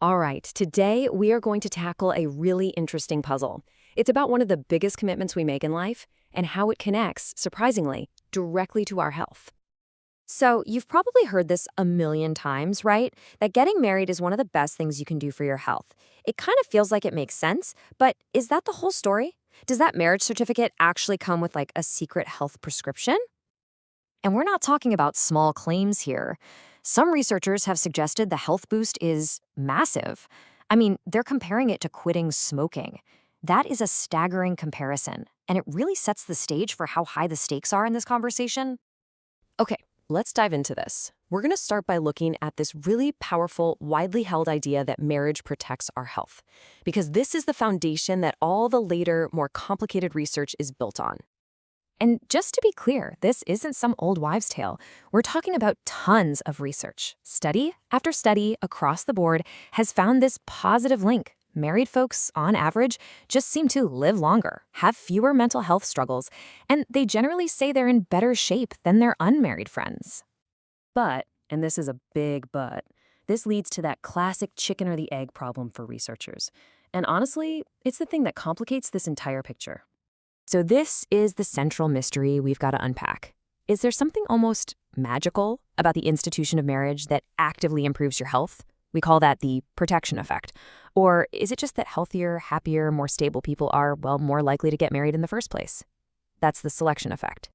All right, today we are going to tackle a really interesting puzzle. It's about one of the biggest commitments we make in life and how it connects, surprisingly, directly to our health. So, you've probably heard this a million times, right? That getting married is one of the best things you can do for your health. It kind of feels like it makes sense, but is that the whole story? Does that marriage certificate actually come with like a secret health prescription? And we're not talking about small claims here. Some researchers have suggested the health boost is massive. I mean, they're comparing it to quitting smoking. That is a staggering comparison, and it really sets the stage for how high the stakes are in this conversation. Okay, let's dive into this. We're going to start by looking at this really powerful, widely held idea that marriage protects our health, because this is the foundation that all the later, more complicated research is built on. And just to be clear, this isn't some old wives' tale. We're talking about tons of research. Study after study across the board has found this positive link. Married folks, on average, just seem to live longer, have fewer mental health struggles, and they generally say they're in better shape than their unmarried friends. But, and this is a big but, this leads to that classic chicken or the egg problem for researchers. And honestly, it's the thing that complicates this entire picture. So this is the central mystery we've got to unpack. Is there something almost magical about the institution of marriage that actively improves your health? We call that the protection effect. Or is it just that healthier, happier, more stable people are, well, more likely to get married in the first place? That's the selection effect.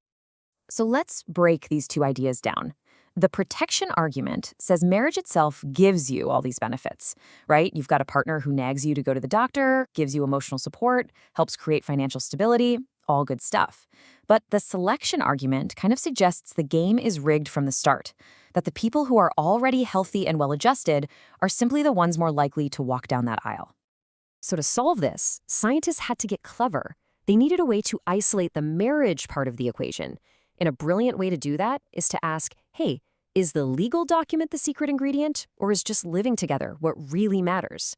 So let's break these two ideas down. The protection argument says marriage itself gives you all these benefits, right? You've got a partner who nags you to go to the doctor, gives you emotional support, helps create financial stability, all good stuff. But the selection argument kind of suggests the game is rigged from the start, that the people who are already healthy and well-adjusted are simply the ones more likely to walk down that aisle. So to solve this, scientists had to get clever. They needed a way to isolate the marriage part of the equation. And a brilliant way to do that is to ask, hey, is the legal document the secret ingredient, or is just living together what really matters?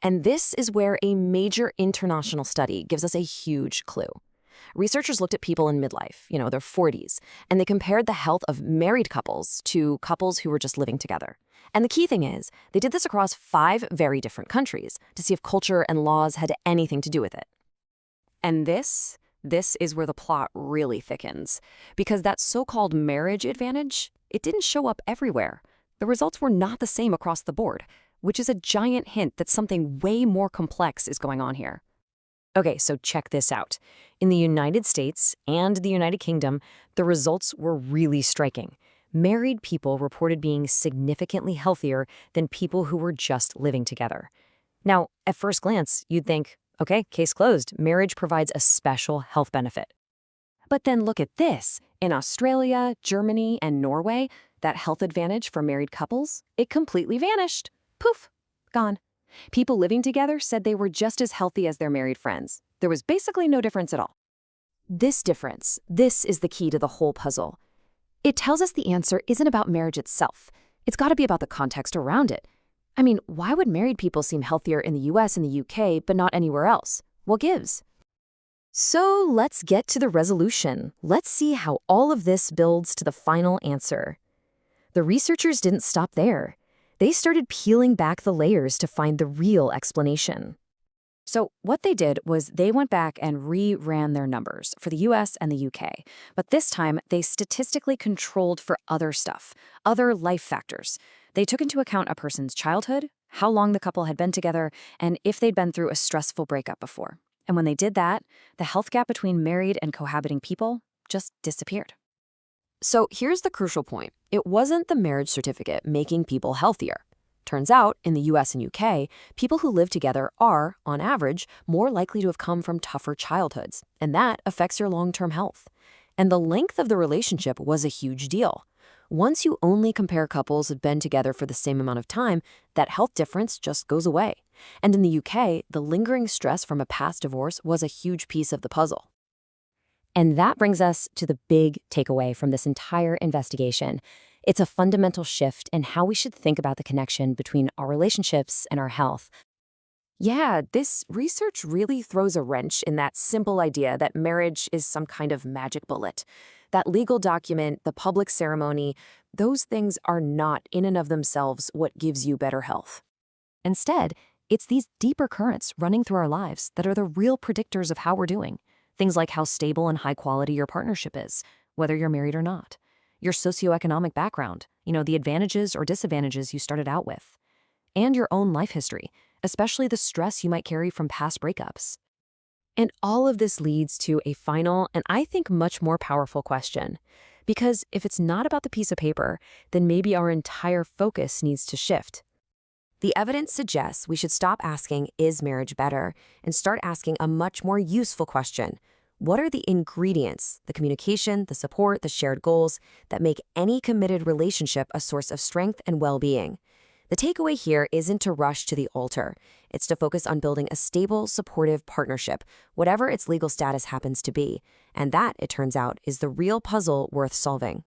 And this is where a major international study gives us a huge clue. Researchers looked at people in midlife, their 40s, and they compared the health of married couples to couples who were just living together. And the key thing is, they did this across 5 very different countries to see if culture and laws had anything to do with it. And this is where the plot really thickens, because that so-called marriage advantage, it didn't show up everywhere. The results were not the same across the board, which is a giant hint that something way more complex is going on here. Okay, so check this out. In the United States and the United Kingdom, the results were really striking. Married people reported being significantly healthier than people who were just living together. Now, at first glance, you'd think, okay, case closed. Marriage provides a special health benefit. But then look at this. In Australia, Germany, and Norway, that health advantage for married couples, it completely vanished. Poof, gone. People living together said they were just as healthy as their married friends. There was basically no difference at all. This difference, this is the key to the whole puzzle. It tells us the answer isn't about marriage itself. It's got to be about the context around it. I mean, why would married people seem healthier in the US and the UK, but not anywhere else? What gives? So let's get to the resolution. Let's see how all of this builds to the final answer. The researchers didn't stop there. They started peeling back the layers to find the real explanation. So what they did was they went back and re-ran their numbers for the US and the UK. But this time, they statistically controlled for other stuff, other life factors. They took into account a person's childhood, how long the couple had been together, and if they'd been through a stressful breakup before. And when they did that, the health gap between married and cohabiting people just disappeared. So here's the crucial point. It wasn't the marriage certificate making people healthier. Turns out, in the US and UK, people who live together are, on average, more likely to have come from tougher childhoods, and that affects your long-term health. And the length of the relationship was a huge deal. Once you only compare couples who've been together for the same amount of time, that health difference just goes away. And in the UK, the lingering stress from a past divorce was a huge piece of the puzzle. And that brings us to the big takeaway from this entire investigation. It's a fundamental shift in how we should think about the connection between our relationships and our health. Yeah, this research really throws a wrench in that simple idea that marriage is some kind of magic bullet. That legal document, the public ceremony, those things are not in and of themselves what gives you better health. Instead, it's these deeper currents running through our lives that are the real predictors of how we're doing. Things like how stable and high quality your partnership is, whether you're married or not. Your socioeconomic background, the advantages or disadvantages you started out with. And your own life history, especially the stress you might carry from past breakups. And all of this leads to a final and I think much more powerful question. Because if it's not about the piece of paper, then maybe our entire focus needs to shift. The evidence suggests we should stop asking, is marriage better, and start asking a much more useful question. What are the ingredients, the communication, the support, the shared goals that make any committed relationship a source of strength and well-being? The takeaway here isn't to rush to the altar. It's to focus on building a stable, supportive partnership, whatever its legal status happens to be. And that, it turns out, is the real puzzle worth solving.